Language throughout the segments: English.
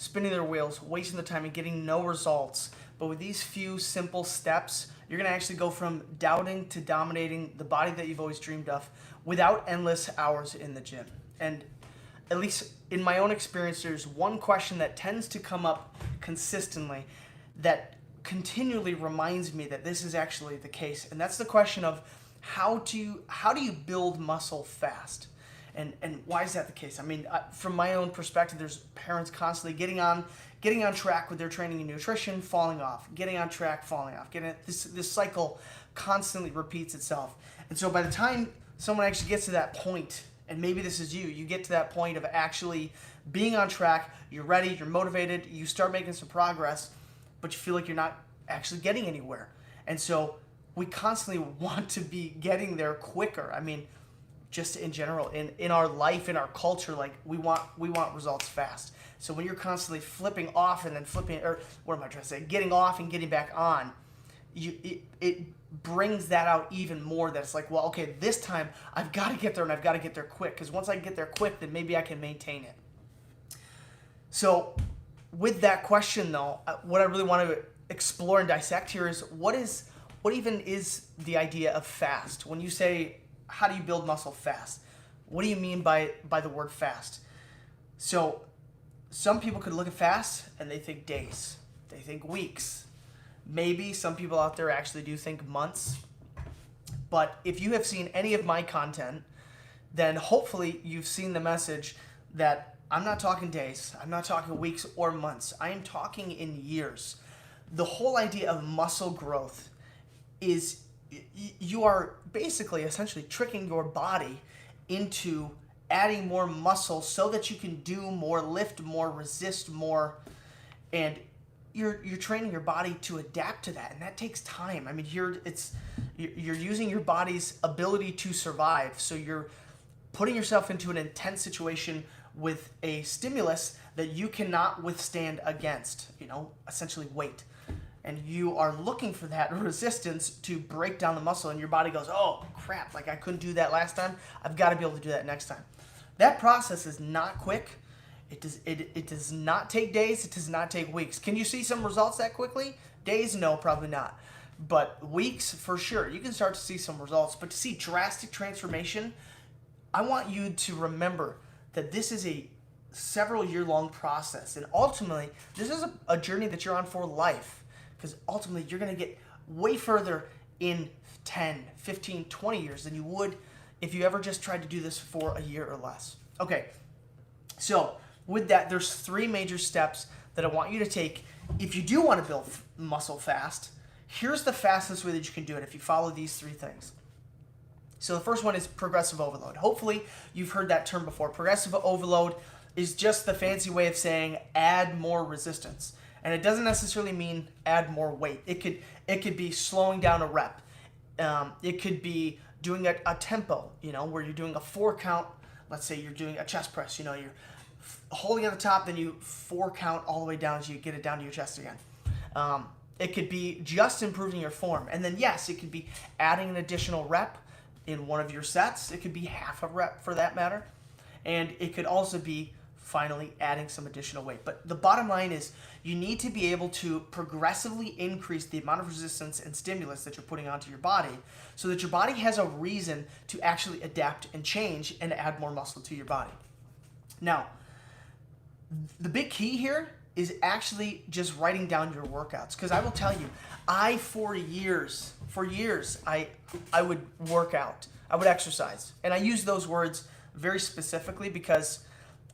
spinning their wheels, wasting the time and getting no results. But with these few simple steps, you're going to actually go from doubting to dominating the body that you've always dreamed of without endless hours in the gym. And at least in my own experience, there's one question that tends to come up consistently that continually reminds me that this is actually the case. And that's the question of how do you build muscle fast? And why is that the case? I mean, from my own perspective, there's parents constantly getting on track with their training and nutrition, falling off, getting on track, falling off. This cycle constantly repeats itself. And so by the time someone actually gets to that point, and maybe this is you get to that point of actually being on track, you're ready, you're motivated, you start making some progress, but you feel like you're not actually getting anywhere. And so we constantly want to be getting there quicker. I mean, just in general, in our life, in our culture, like we want results fast. So when you're constantly flipping off and then flipping, or what am I trying to say, getting off and getting back on, it brings that out even more. That it's like, well, okay, this time I've got to get there, and I've got to get there quick, because once I get there quick, then maybe I can maintain it. So with that question though, what I really want to explore and dissect here is what even is the idea of fast? When you say, how do you build muscle fast? What do you mean by the word fast? So some people could look at fast and they think days, they think weeks. Maybe some people out there actually do think months. But if you have seen any of my content, then hopefully you've seen the message that I'm not talking days, I'm not talking weeks or months, I am talking in years. The whole idea of muscle growth is you are basically essentially tricking your body into adding more muscle so that you can do more, lift more, resist more, and you're training your body to adapt to that, and that takes time. I mean, you're using your body's ability to survive, so you're putting yourself into an intense situation with a stimulus that you cannot withstand against, essentially weight. And you are looking for that resistance to break down the muscle, and your body goes, oh crap, like I couldn't do that last time, I've got to be able to do that next time. That process is not quick. It does not take days, it does not take weeks. Can you see some results that quickly? Days, no, probably not. But weeks, for sure. You can start to see some results, but to see drastic transformation, I want you to remember that this is a several year-long process, and ultimately, this is a journey that you're on for life. Because ultimately, you're going to get way further in 10, 15, 20 years than you would if you ever just tried to do this for a year or less. Okay, so with that, there's 3 major steps that I want you to take if you do want to build muscle fast. Here's the fastest way that you can do it if you follow these 3 things. So the first one is progressive overload. Hopefully, you've heard that term before. Progressive overload is just the fancy way of saying add more resistance. And it doesn't necessarily mean add more weight. It could be slowing down a rep. It could be doing a tempo, where you're doing a 4 count. Let's say you're doing a chest press. You're holding at the top, then you 4 count all the way down as you get it down to your chest again. It could be just improving your form. And then yes, it could be adding an additional rep in one of your sets. It could be half a rep for that matter. And it could also be finally adding some additional weight. But the bottom line is you need to be able to progressively increase the amount of resistance and stimulus that you're putting onto your body so that your body has a reason to actually adapt and change and add more muscle to your body. Now, the big key here is actually just writing down your workouts, because I will tell you, for years, I would work out, I would exercise, and I use those words very specifically because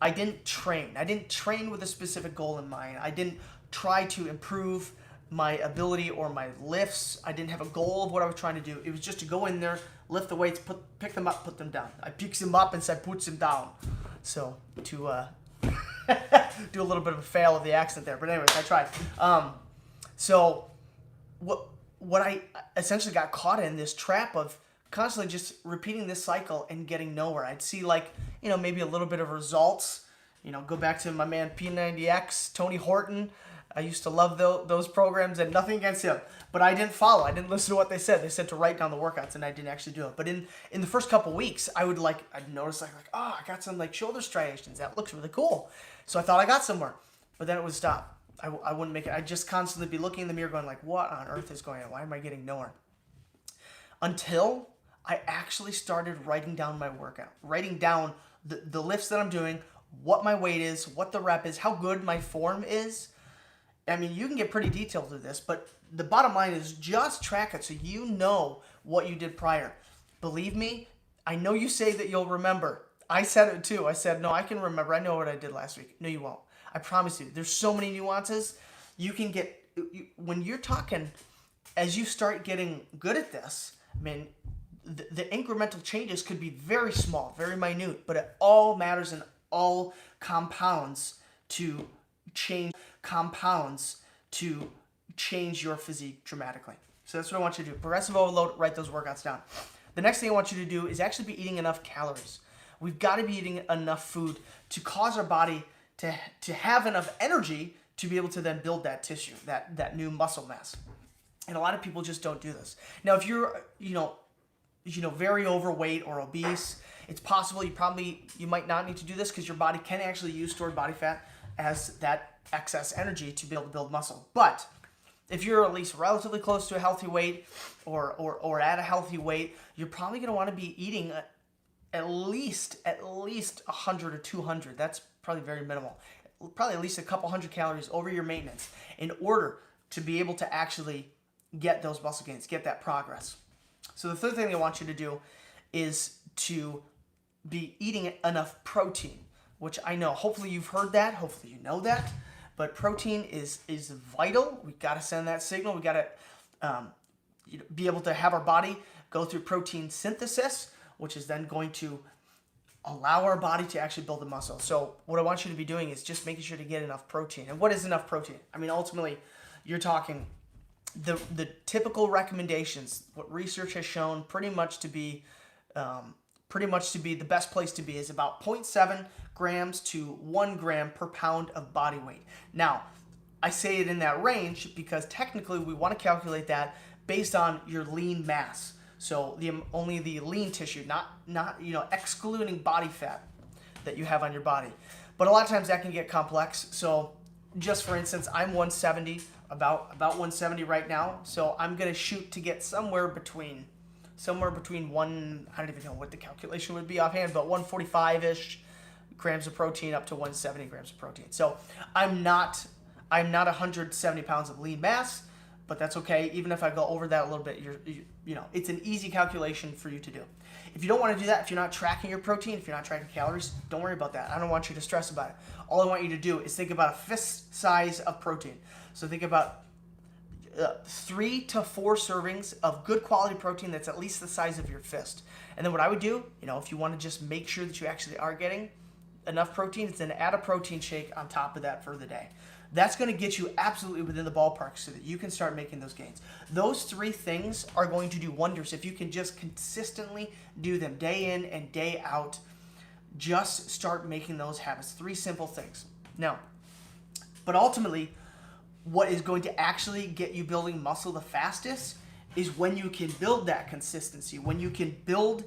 I didn't train. I didn't train with a specific goal in mind. I didn't try to improve my ability or my lifts. I didn't have a goal of what I was trying to do. It was just to go in there, lift the weights, pick them up, put them down. I picks them up and said puts them down. So to do a little bit of a fail of the accent there, but anyways, I tried. So what I essentially got caught in this trap of constantly just repeating this cycle and getting nowhere. I'd see maybe a little bit of results. Go back to my man P90X, Tony Horton. I used to love those programs, and nothing against him. But I didn't follow. I didn't listen to what they said. They said to write down the workouts, and I didn't actually do it. But in the first couple weeks, I'd notice I got some shoulder striations. That looks really cool. So I thought I got somewhere. but then it would stop. I wouldn't make it. I'd just constantly be looking in the mirror going like, what on earth is going on? Why am I getting nowhere? Until I actually started writing down my workout, writing down the lifts that I'm doing, what my weight is, what the rep is, how good my form is. I mean, you can get pretty detailed with this, but the bottom line is just track it so you know what you did prior. Believe me, I know you say that you'll remember. I said it too. I said, no, I can remember. I know what I did last week. No, you won't. I promise you. There's so many nuances. You can get, when you're talking, as you start getting good at this, I mean, the incremental changes could be very small, very minute, but it all matters and all compounds to change your physique dramatically. So that's what I want you to do. Progressive overload, write those workouts down. The next thing I want you to do is actually be eating enough calories. We've got to be eating enough food to cause our body to have enough energy to be able to then build that tissue, that new muscle mass. And a lot of people just don't do this. Now, if you're, very overweight or obese, it's possible you might not need to do this because your body can actually use stored body fat as that excess energy to be able to build muscle. But if you're at least relatively close to a healthy weight or at a healthy weight, you're probably going to want to be eating at least 100 or 200. That's probably very minimal. Probably at least a couple hundred calories over your maintenance in order to be able to actually get those muscle gains, get that progress. So the third thing I want you to do is to be eating enough protein, which I know, hopefully you've heard that, hopefully you know that, but protein is vital. We got to send that signal. We got to be able to have our body go through protein synthesis, which is then going to allow our body to actually build the muscle. So what I want you to be doing is just making sure to get enough protein. And what is enough protein? I mean, ultimately, you're talking the typical recommendations, what research has shown pretty much to be the best place to be is about 0.7 grams to 1 gram per pound of body weight. Now, I say it in that range because technically we want to calculate that based on your lean mass. So only the lean tissue, not excluding body fat that you have on your body. But a lot of times that can get complex. So just for instance, I'm 170, about 170 right now. So I'm gonna shoot to get somewhere between one, I don't even know what the calculation would be offhand, but 145-ish grams of protein up to 170 grams of protein. So I'm not 170 pounds of lean mass, but that's okay. Even if I go over that a little bit, it's an easy calculation for you to do. If you don't want to do that, if you're not tracking your protein, if you're not tracking calories, don't worry about that. I don't want you to stress about it. All I want you to do is think about a fist size of protein. So think about 3 to 4 servings of good quality protein that's at least the size of your fist. And then what I would do, if you want to just make sure that you actually are getting enough protein, is then add a protein shake on top of that for the day. That's going to get you absolutely within the ballpark so that you can start making those gains. Those 3 things are going to do wonders if you can just consistently do them day in and day out. Just start making those habits. 3 simple things. Now, but ultimately, what is going to actually get you building muscle the fastest is when you can build that consistency, when you can build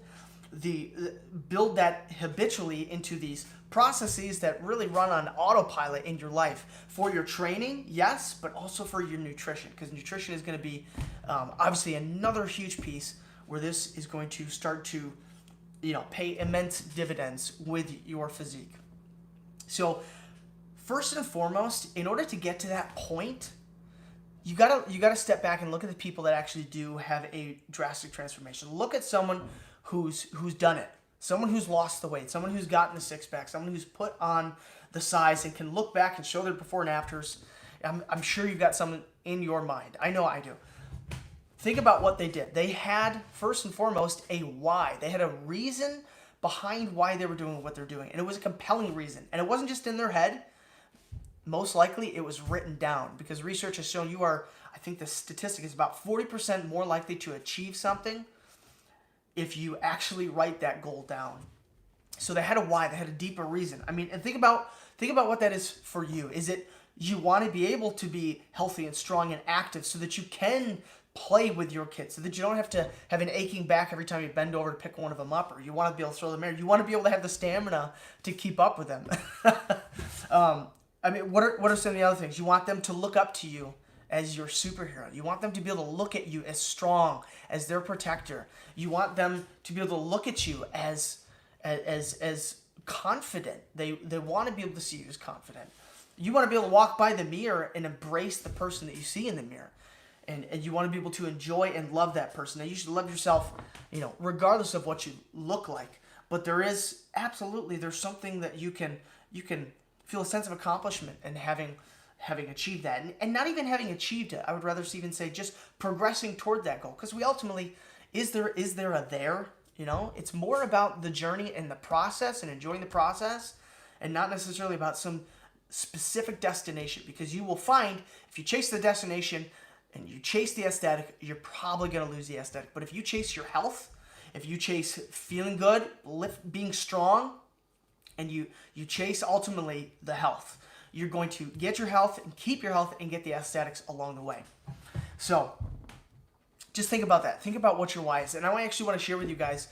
that habitually into these processes that really run on autopilot in your life for your training, yes, but also for your nutrition, because nutrition is going to be obviously another huge piece where this is going to start to pay immense dividends with your physique. So first and foremost, in order to get to that point, you gotta step back and look at the people that actually do have a drastic transformation. Look at someone who's done it, someone who's lost the weight, someone who's gotten the six-pack, someone who's put on the size and can look back and show their before and afters. I'm sure you've got someone in your mind. I know I do. Think about what they did. They had, first and foremost, a why. They had a reason behind why they were doing what they're doing, and it was a compelling reason. And it wasn't just in their head. Most likely it was written down, because research has shown I think the statistic is about 40% more likely to achieve something if you actually write that goal down. So they had a why, they had a deeper reason. I mean, and think about what that is for you. Is it you want to be able to be healthy and strong and active so that you can play with your kids, so that you don't have to have an aching back every time you bend over to pick one of them up, or you want to be able to throw them air. You want to be able to have the stamina to keep up with them. I mean, what are some of the other things? You want them to look up to you as your superhero. You want them to be able to look at you as strong, as their protector. You want them to be able to look at you as confident. They want to be able to see you as confident. You want to be able to walk by the mirror and embrace the person that you see in the mirror. And you want to be able to enjoy and love that person. Now, you should love yourself, regardless of what you look like. But there's something that you can feel a sense of accomplishment in having achieved that. And not even having achieved it. I would rather even say just progressing toward that goal. Because we ultimately, is there a there? It's more about the journey and the process and enjoying the process, and not necessarily about some specific destination. Because you will find if you chase the destination and you chase the aesthetic, you're probably going to lose the aesthetic. But if you chase your health, if you chase feeling good, being strong, and you chase ultimately the health, you're going to get your health and keep your health and get the aesthetics along the way. So just think about that. Think about what your why is. And I actually want to share with you guys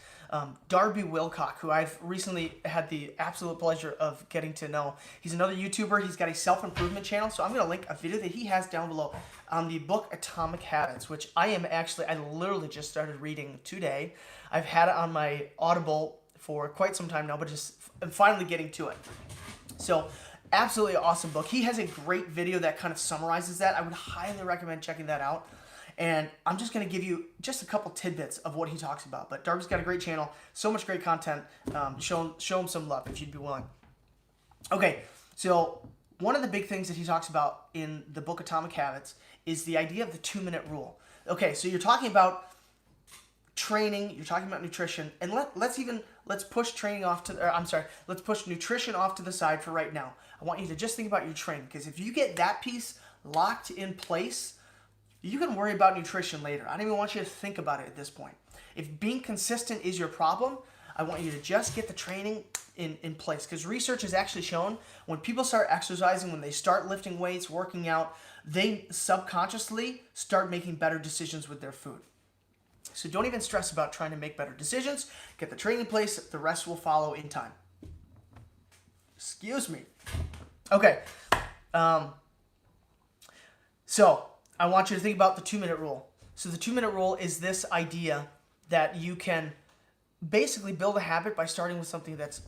Darby Wilcock, who I've recently had the absolute pleasure of getting to know. He's another YouTuber. He's got a self-improvement channel. So I'm going to link a video that he has down below on the book Atomic Habits, which I literally just started reading today. I've had it on my Audible for quite some time now, but I'm finally getting to it. So absolutely awesome book. He has a great video that kind of summarizes that. I would highly recommend checking that out. And I'm just going to give you just a couple tidbits of what he talks about. But Darby's got a great channel, so much great content. Show him some love if you'd be willing. Okay, so one of the big things that he talks about in the book Atomic Habits is the idea of the 2-minute rule. Okay, so you're talking about training, you're talking about nutrition, and let's push let's push nutrition off to the side for right now. I want you to just think about your training, because if you get that piece locked in place, you can worry about nutrition later. I don't even want you to think about it at this point. If being consistent is your problem, I want you to just get the training in place, because research has actually shown when people start exercising, when they start lifting weights, working out, they subconsciously start making better decisions with their food. So don't even stress about trying to make better decisions. Get the training in place. The rest will follow in time. Excuse me. Okay. So I want you to think about the 2-minute rule. So the 2-minute rule is this idea that you can basically build a habit by starting with something that's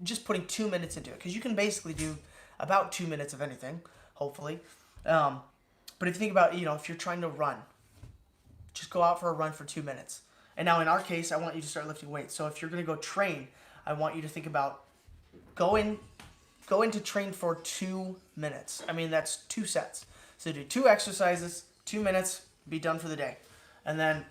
just putting 2 minutes into it. Because you can basically do about 2 minutes of anything, hopefully. But if you think about, if you're trying to run, just go out for a run for 2 minutes. And now in our case, I want you to start lifting weights. So if you're going to go train, I want you to think about going to train for 2 minutes. I mean, that's 2 sets. So do 2 exercises, 2 minutes, be done for the day. And then,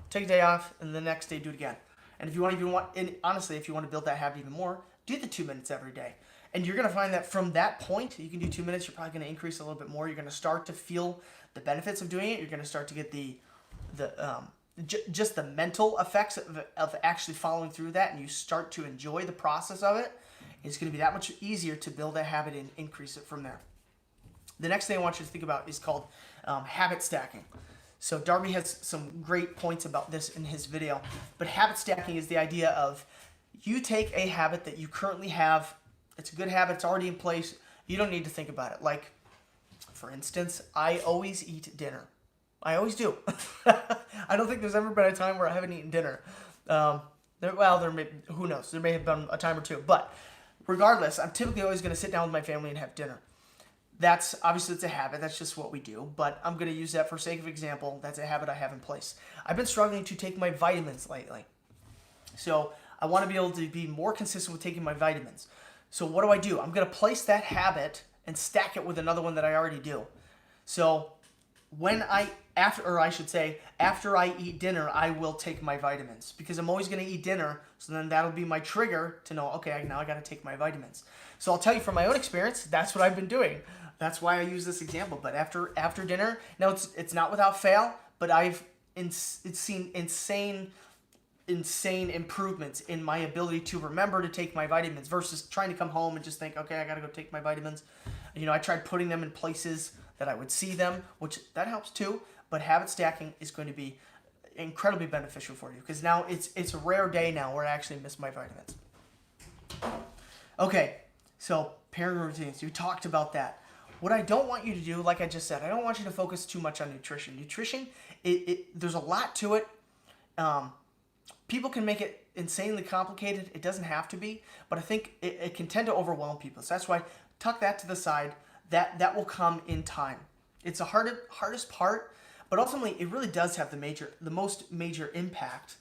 take a day off, and the next day do it again. And if you want to build that habit even more, do the 2 minutes every day. And you're going to find that from that point, you can do 2 minutes, you're probably going to increase a little bit more. You're going to start to feel the benefits of doing it. You're going to start to get just the mental effects of actually following through that, and you start to enjoy the process of it. It's going to be that much easier to build a habit and increase it from there. The next thing I want you to think about is called habit stacking. So Darby has some great points about this in his video. But habit stacking is the idea of you take a habit that you currently have. It's a good habit. It's already in place. You don't need to think about it. Like, for instance, I always eat dinner. I always do. I don't think there's ever been a time where I haven't eaten dinner. Who knows? There may have been a time or two. But regardless, I'm typically always going to sit down with my family and have dinner. It's a habit. That's just what we do. But I'm going to use that for sake of example. That's a habit I have in place. I've been struggling to take my vitamins lately. So I want to be able to be more consistent with taking my vitamins. So what do? I'm going to place that habit and stack it with another one that I already do. So after I eat dinner, I will take my vitamins, because I'm always going to eat dinner. So then that'll be my trigger to know, okay, now I got to take my vitamins. So I'll tell you from my own experience, that's what I've been doing. That's why I use this example. But after dinner, now it's not without fail, but I've seen insane improvements in my ability to remember to take my vitamins versus trying to come home and just think, okay, I got to go take my vitamins. I tried putting them in places that I would see them, which that helps too. But habit stacking is going to be incredibly beneficial for you, because now it's a rare day now where I actually miss my vitamins. Okay, So pairing routines, you talked about that. What I don't want you to do, like I just said, I don't want you to focus too much on nutrition. Nutrition, there's a lot to it. Um, People can make it insanely complicated. It doesn't have to be, but I think it can tend to overwhelm people. So that's why tuck that to the side. That will come in time. It's the hardest part, but ultimately it really does have the most major impact.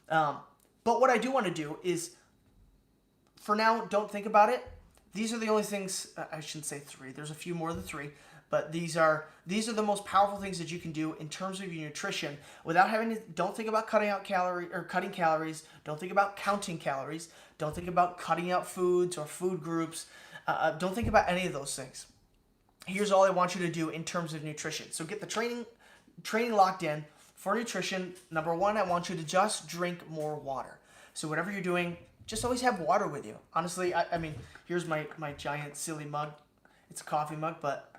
But what I do want to do is, for now, don't think about it. These are the only things. I shouldn't say three. There's a few more than three, but these are the most powerful things that you can do in terms of your nutrition without having to. Don't think about cutting calories. Don't think about counting calories. Don't think about cutting out foods or food groups. Don't think about any of those things. Here's all I want you to do in terms of nutrition. So get the training locked in for nutrition. Number one, I want you to just drink more water. So whatever you're doing, just always have water with you. Honestly, I mean, here's my giant silly mug. It's a coffee mug, but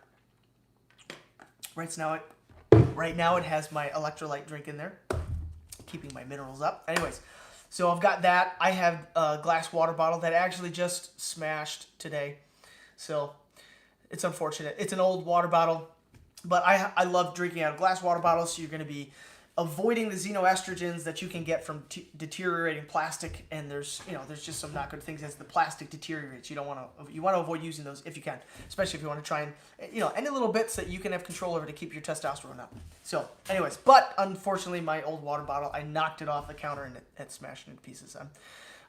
right now it has my electrolyte drink in there, keeping my minerals up. Anyways, so I've got that. I have a glass water bottle that actually just smashed today. So it's unfortunate. It's an old water bottle, but I love drinking out of glass water bottles, so you're going to be avoiding the xenoestrogens that you can get from deteriorating plastic, and there's just some not good things as the plastic deteriorates. You want to avoid using those if you can, especially if you want to try and any little bits that you can have control over to keep your testosterone up. So anyways, but unfortunately my old water bottle, I knocked it off the counter and it smashed into pieces.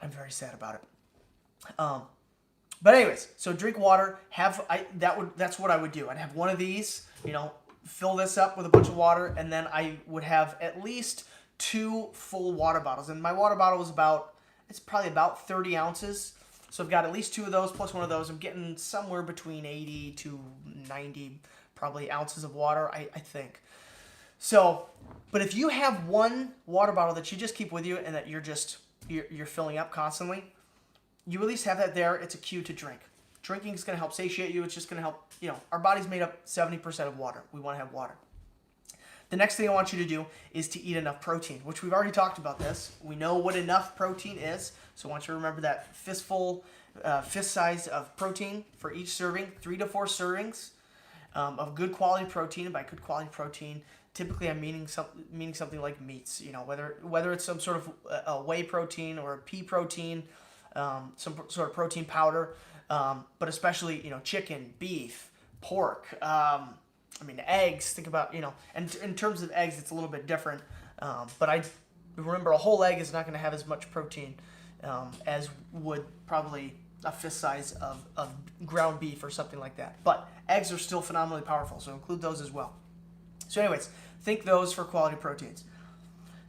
I'm very sad about it. But anyways, so drink water. That's what I would do. I'd have one of these, fill this up with a bunch of water, and then I would have at least 2 full water bottles. And my water bottle is probably about 30 ounces. So I've got at least 2 of those plus one of those. I'm getting somewhere between 80 to 90 probably ounces of water, I think. So, but if you have one water bottle that you just keep with you and that you're filling up constantly, you at least have that there. It's a cue to drink. Drinking is going to help satiate you. It's just going to help, our body's made up 70% of water. We want to have water. The next thing I want you to do is to eat enough protein, which we've already talked about this. We know what enough protein is. So I want you to remember that fist size of protein for each serving, 3 to 4 servings of good quality protein. And by good quality protein, typically I'm meaning something like meats, whether it's some sort of a whey protein or a pea protein, some sort of protein powder. But especially, chicken, beef, pork, eggs. Think about, and in terms of eggs, it's a little bit different. But I remember a whole egg is not going to have as much protein as would probably a fist size of ground beef or something like that. But eggs are still phenomenally powerful, so include those as well. So anyways, think those for quality proteins.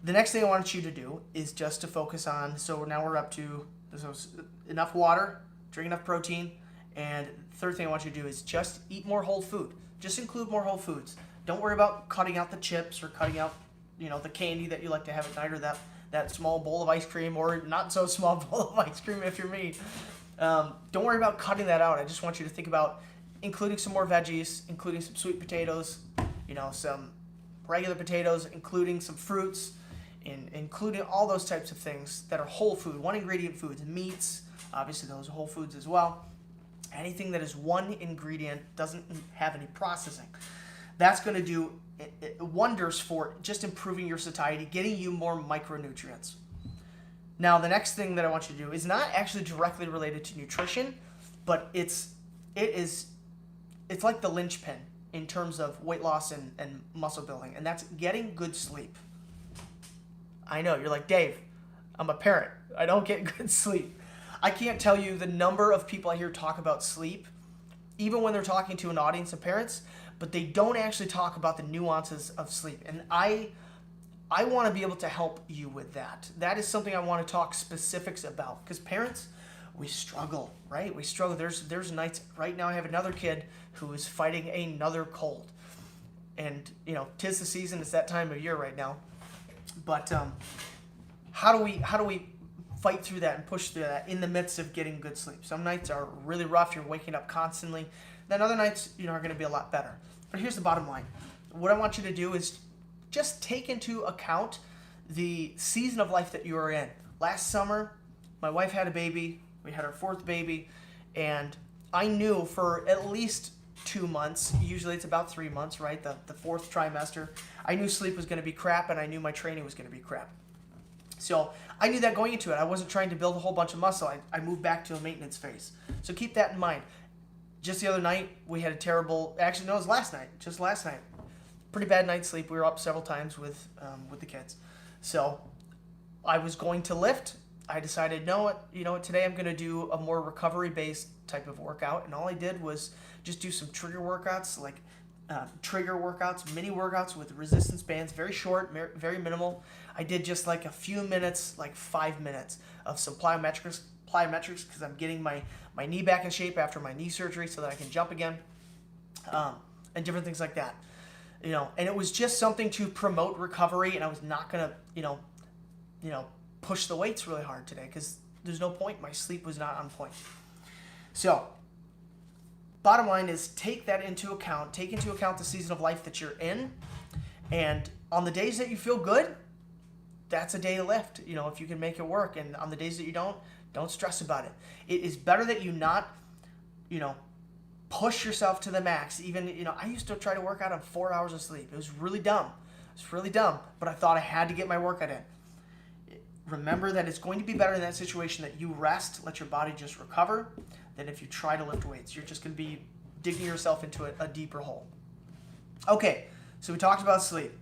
The next thing I want you to do is just to focus on, so now we're up to enough water, drink enough protein, and third thing I want you to do is just eat more whole food. Just include more whole foods. Don't worry about cutting out the chips or cutting out, the candy that you like to have at night, or that small bowl of ice cream, or not so small bowl of ice cream if you're me. Don't worry about cutting that out. I just want you to think about including some more veggies, including some sweet potatoes, some regular potatoes, including some fruits, including all those types of things that are whole food, one ingredient foods, meats. Obviously, those are whole foods as well. Anything that is one ingredient, doesn't have any processing. That's going to do wonders for just improving your satiety, getting you more micronutrients. Now, the next thing that I want you to do is not actually directly related to nutrition, but it's like the linchpin in terms of weight loss and muscle building, and that's getting good sleep. I know, you're like, Dave, I'm a parent. I don't get good sleep. I can't tell you the number of people I hear talk about sleep, even when they're talking to an audience of parents, but they don't actually talk about the nuances of sleep. And I want to be able to help you with that. That is something I want to talk specifics about, because parents, we struggle, right? We struggle. There's nights, right now I have another kid who is fighting another cold. And, 'tis the season, it's that time of year right now. But how do we fight through that and push through that in the midst of getting good sleep? Some nights are really rough. You're waking up constantly. Then other nights, are going to be a lot better. But here's the bottom line. What I want you to do is just take into account the season of life that you are in. Last summer, my wife had a baby. We had our 4th baby. And I knew for at least 2 months, usually it's about 3 months, right? The fourth trimester, I knew sleep was going to be crap, and I knew my training was going to be crap. So I knew that going into it. I wasn't trying to build a whole bunch of muscle. I moved back to a maintenance phase. So keep that in mind. Just the other night, we had a terrible, actually no, it was last night, just last night. Pretty bad night's sleep. We were up several times with the kids. So I was going to lift. I decided, no, today I'm going to do a more recovery-based type of workout. And all I did was just do some trigger workouts, like mini workouts with resistance bands, very short, very minimal. I did just like a few minutes, like 5 minutes of some plyometrics because I'm getting my knee back in shape after my knee surgery so that I can jump again, and different things like that. And it was just something to promote recovery, and I was not gonna, push the weights really hard today because there's no point. My sleep was not on point. So, bottom line is take into account the season of life that you're in, and on the days that you feel good, that's a day to lift, if you can make it work. And on the days that you don't stress about it. It is better that you not, push yourself to the max. Even, I used to try to work out on 4 hours of sleep. It was really dumb. But I thought I had to get my workout in. Remember that it's going to be better in that situation that you rest, let your body just recover, than if you try to lift weights. You're just going to be digging yourself into a deeper hole. Okay, so we talked about sleep.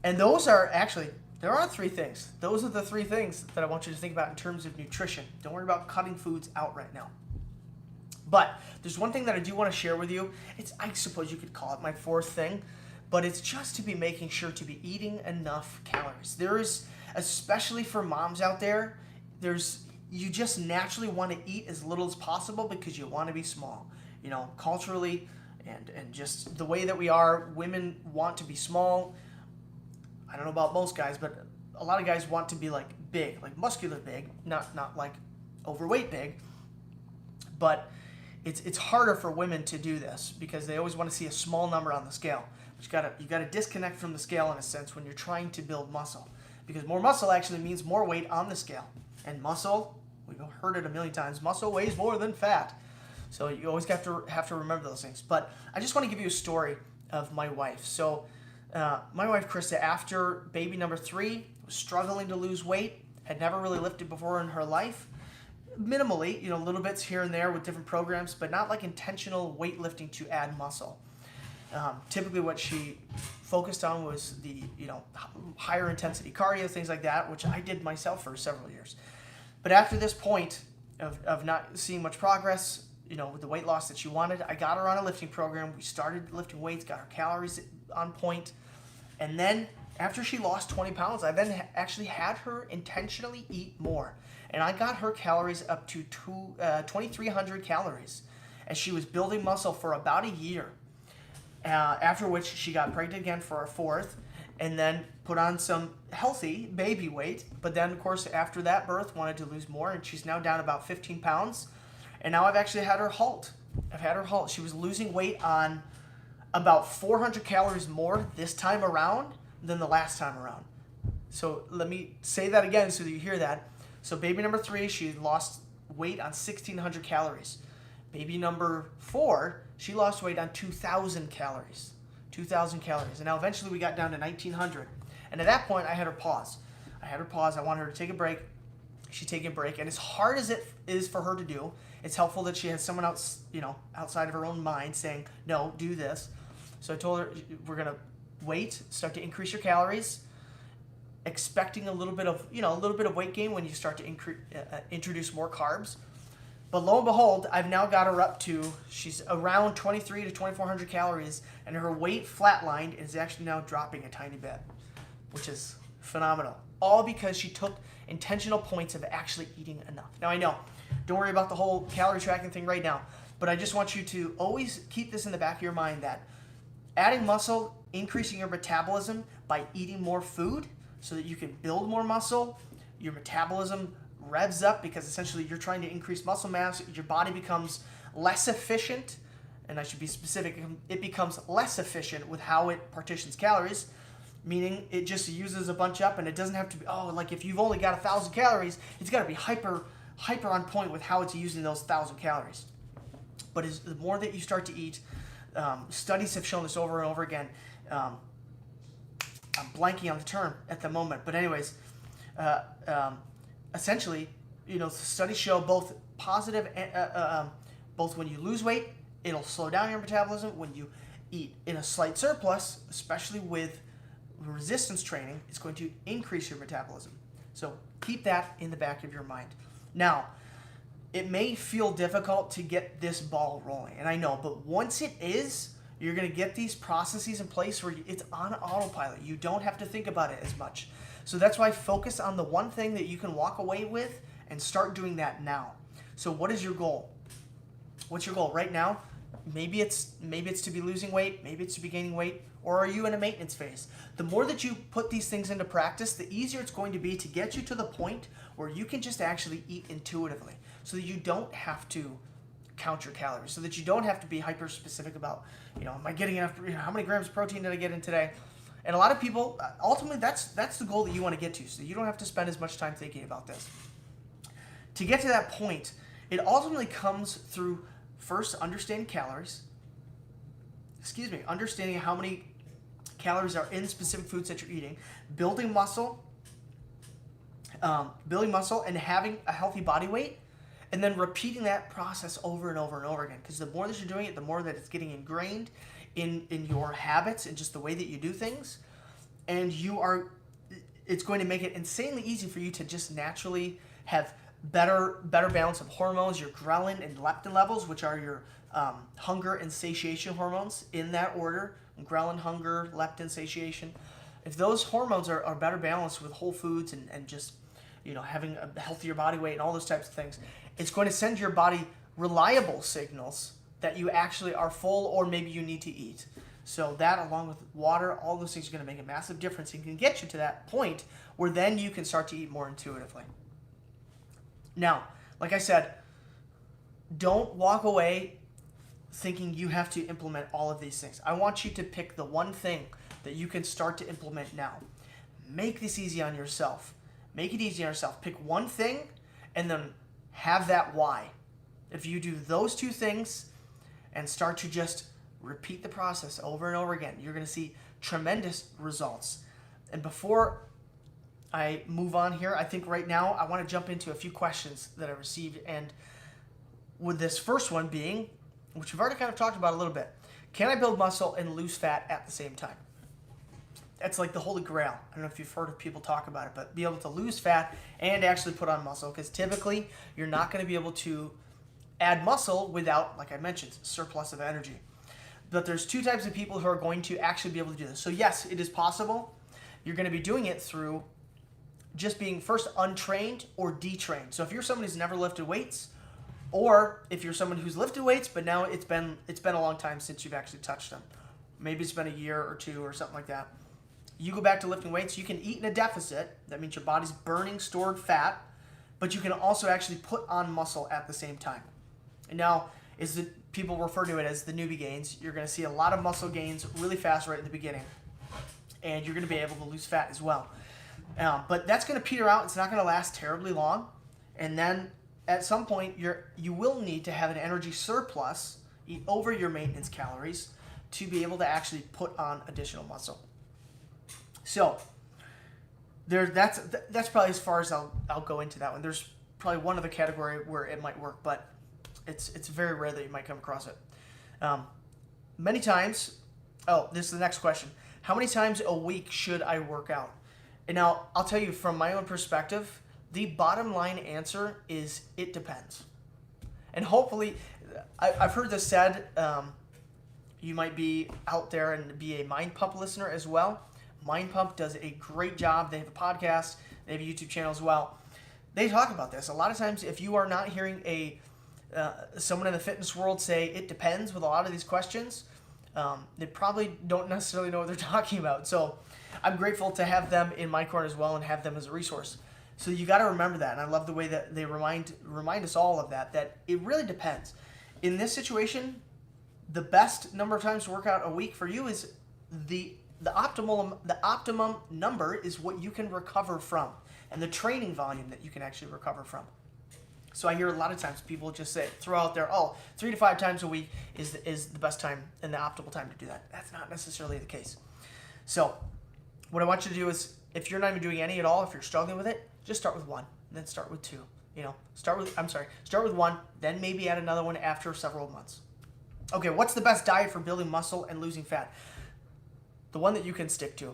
And there are 3 things. Those are the 3 things that I want you to think about in terms of nutrition. Don't worry about cutting foods out right now. But there's one thing that I do want to share with you. I suppose you could call it my 4th thing, but it's just to be making sure to be eating enough calories. There is, especially for moms out there, you just naturally want to eat as little as possible because you want to be small. Culturally and just the way that we are, women want to be small. I don't know about most guys, but a lot of guys want to be like big, like muscular big, not like overweight big. But it's harder for women to do this because they always want to see a small number on the scale. But you gotta disconnect from the scale in a sense when you're trying to build muscle, because more muscle actually means more weight on the scale. And muscle, we've heard it a million times, muscle weighs more than fat. So you always have to remember those things. But I just want to give you a story of my wife. So my wife Krista, after baby number 3, was struggling to lose weight, had never really lifted before in her life. Minimally, little bits here and there with different programs, but not like intentional weightlifting to add muscle. Typically what she focused on was the, higher intensity cardio, things like that, which I did myself for several years. But after this point of not seeing much progress, with the weight loss that she wanted, I got her on a lifting program. We started lifting weights, got her calories on point. And then after she lost 20 pounds, I then actually had her intentionally eat more. And I got her calories up to 2,300 calories as she was building muscle for about a year. After which she got pregnant again for a 4th and then put on some healthy baby weight. But then, of course, after that birth, wanted to lose more, and she's now down about 15 pounds. And now I've actually had her halt. She was losing weight on about 400 calories more this time around than the last time around. So let me say that again so that you hear that. So baby number 3, she lost weight on 1,600 calories. Baby number 4, she lost weight on 2,000 calories. 2,000 calories. And now eventually we got down to 1,900. And at that point, I had her pause. I wanted her to take a break. She's taking a break. And as hard as it is for her to do, it's helpful that she has someone else, outside of her own mind saying, no, do this. So I told her, we're going to wait, start to increase your calories, expecting a little bit of weight gain when you start to introduce more carbs. But lo and behold, I've now got her up to, she's around 2,300 to 2,400 calories, and her weight flatlined and is actually now dropping a tiny bit, which is phenomenal. All because she took intentional points of actually eating enough. Now I know, don't worry about the whole calorie tracking thing right now, but I just want you to always keep this in the back of your mind that adding muscle, increasing your metabolism by eating more food so that you can build more muscle, your metabolism revs up because essentially you're trying to increase muscle mass, your body becomes less efficient, and I should be specific, it becomes less efficient with how it partitions calories, meaning it just uses a bunch up, and it doesn't have to be, like if you've only got 1,000 calories, it's got to be hyper on point with how it's using those 1,000 calories. but the more that you start to eat, studies have shown this over and over again. I'm blanking on the term at the moment, but anyways, essentially, studies show both positive, both when you lose weight, it'll slow down your metabolism. When you eat in a slight surplus, especially with resistance training, it's going to increase your metabolism. So keep that in the back of your mind. Now, it may feel difficult to get this ball rolling, and I know, but once it is, you're going to get these processes in place where it's on autopilot. You don't have to think about it as much. So that's why focus on the one thing that you can walk away with and start doing that now. So what is your goal? What's your goal right now? Maybe it's to be losing weight, maybe it's to be gaining weight, or are you in a maintenance phase? The more that you put these things into practice, the easier it's going to be to get you to the point where you can just actually eat intuitively, so that you don't have to count your calories, so that you don't have to be hyper specific about, am I getting enough, how many grams of protein did I get in today? And a lot of people, ultimately, that's the goal that you want to get to, so you don't have to spend as much time thinking about this. To get to that point, it ultimately comes through first understanding understanding how many calories are in specific foods that you're eating, building muscle and having a healthy body weight, and then repeating that process over and over and over again. Because the more that you're doing it, the more that it's getting ingrained in your habits and just the way that you do things, and it's going to make it insanely easy for you to just naturally have better balance of hormones, your ghrelin and leptin levels, which are your hunger and satiation hormones in that order. Ghrelin, hunger, leptin, satiation. If those hormones are better balanced with whole foods and just having a healthier body weight and all those types of things, it's going to send your body reliable signals that you actually are full, or maybe you need to eat. So that, along with water, all those things are going to make a massive difference and can get you to that point where then you can start to eat more intuitively. Now, like I said, don't walk away thinking you have to implement all of these things. I want you to pick the one thing that you can start to implement now. Make this easy on yourself. Make it easy on yourself. Pick one thing and then have that why. If you do those two things and start to just repeat the process over and over again, you're going to see tremendous results. And before I move on here, I think right now I want to jump into a few questions that I received, and with this first one being, which we've already kind of talked about a little bit, can I build muscle and lose fat at the same time? That's like the holy grail. I don't know if you've heard of people talk about it, but be able to lose fat and actually put on muscle, because typically you're not going to be able to add muscle without, like I mentioned, surplus of energy. But there's two types of people who are going to actually be able to do this. So yes, it is possible. You're going to be doing it through just being first untrained or detrained. So if you're someone who's never lifted weights, or if you're someone who's lifted weights but now it's been a long time since you've actually touched them, maybe it's been a year or two or something like that, you go back to lifting weights. You can eat in a deficit. That means your body's burning stored fat, but you can also actually put on muscle at the same time. And now, people refer to it as the newbie gains. You're going to see a lot of muscle gains really fast right in the beginning, and you're going to be able to lose fat as well. But that's going to peter out. It's not going to last terribly long. And then at some point, you will need to have an energy surplus, eat over your maintenance calories, to be able to actually put on additional muscle. So that's probably as far as I'll go into that one. There's probably one other category where it might work, but it's very rare that you might come across it. Many times, this is the next question. How many times a week should I work out? And now, I'll tell you from my own perspective, the bottom line answer is it depends. And hopefully, I've heard this said, you might be out there and be a Mind Pump listener as well. Mind Pump does a great job. They have a podcast. They have a YouTube channel as well. They talk about this. A lot of times, if you are not hearing someone in the fitness world say it depends with a lot of these questions, they probably don't necessarily know what they're talking about. So I'm grateful to have them in my corner as well and have them as a resource. So you got to remember that. And I love the way that they remind us all of that it really depends. In this situation, the best number of times to work out a week for you is the optimum number is what you can recover from, and the training volume that you can actually recover from. So I hear a lot of times people just say, throw out there, oh, 3 to 5 times a week is the best time and the optimal time to do that. That's not necessarily the case. So what I want you to do is, if you're not even doing any at all, if you're struggling with it, just start with 1, and then start with 2. Start with 1, then maybe add another one after several months. Okay, what's the best diet for building muscle and losing fat? The one that you can stick to.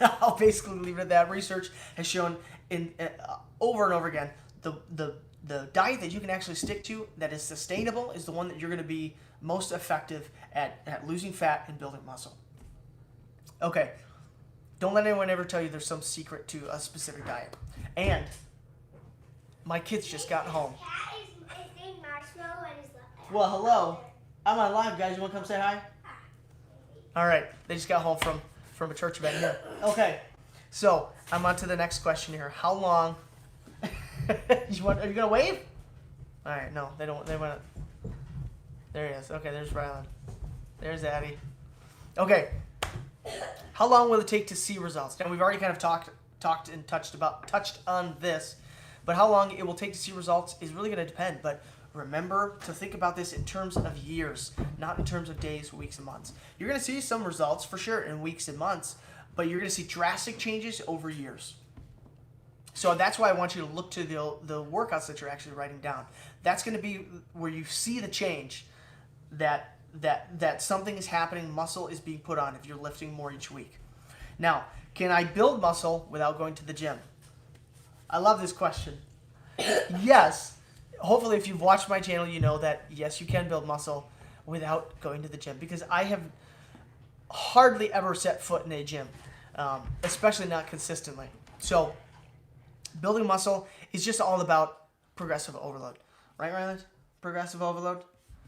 I'll basically leave it at that. Research has shown over and over again, the diet that you can actually stick to that is sustainable is the one that you're going to be most effective at losing fat and building muscle. Okay, don't let anyone ever tell you there's some secret to a specific diet. And my kids just got home. Well, hello. I'm on live, guys. You want to come say hi? All right. They just got home from a church event here. Okay. So I'm on to the next question here. How long? Are you gonna wave? All right. No, they don't. They went. There he is. Okay. There's Rylan. There's Addie. Okay. How long will it take to see results? Now we've already kind of talked and touched on this, but how long it will take to see results is really going to depend. But remember to think about this in terms of years, not in terms of days, weeks, and months. You're going to see some results for sure in weeks and months, but you're going to see drastic changes over years. So that's why I want you to look to the workouts that you're actually writing down. That's going to be where you see the change that something is happening, muscle is being put on if you're lifting more each week. Now, can I build muscle without going to the gym? I love this question. Yes. Hopefully, if you've watched my channel, you know that, yes, you can build muscle without going to the gym, because I have hardly ever set foot in a gym, especially not consistently. So building muscle is just all about progressive overload. Right, Ryland? Progressive overload?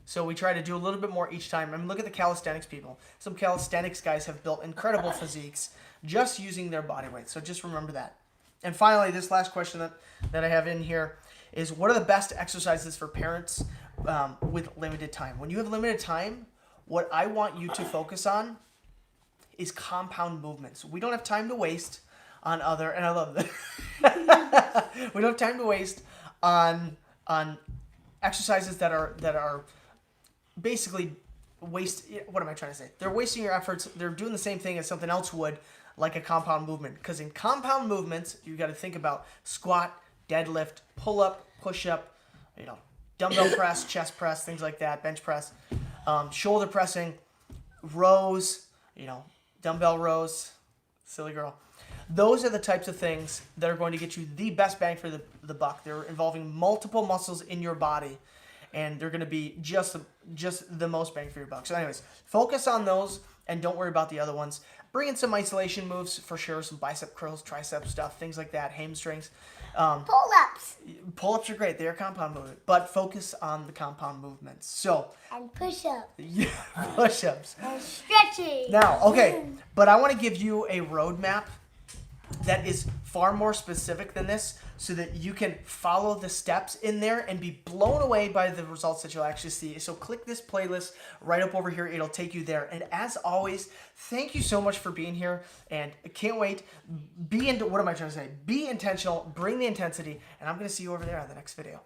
So we try to do a little bit more each time. I mean, look at the calisthenics people. Some calisthenics guys have built incredible physiques just using their body weight. So just remember that. And finally, this last question that I have in here is, what are the best exercises for parents with limited time? When you have limited time, what I want you to focus on is compound movements. We don't have time to waste on other, and I love that. We don't have time to waste on exercises that are basically what am I trying to say? They're wasting your efforts. They're doing the same thing as something else would, like a compound movement. Because in compound movements, you got to think about squat, deadlift, pull up, push up, dumbbell press, chest press, things like that, bench press, shoulder pressing, rows, dumbbell rows, silly girl. Those are the types of things that are going to get you the best bang for the buck. They're involving multiple muscles in your body, and they're going to be just the most bang for your buck. So anyways, focus on those and don't worry about the other ones. Bring in some isolation moves for sure, some bicep curls, tricep stuff, things like that, hamstrings. Pull-ups. Pull-ups are great. They are compound movement, but focus on the compound movements. So and push-ups. Yeah, push-ups. And stretching. Now, okay, but I want to give you a roadmap that is far more specific than this, so that you can follow the steps in there and be blown away by the results that you'll actually see. So click this playlist right up over here. It'll take you there. And as always, thank you so much for being here, and I can't wait. What am I trying to say? Be intentional, bring the intensity, and I'm going to see you over there on the next video.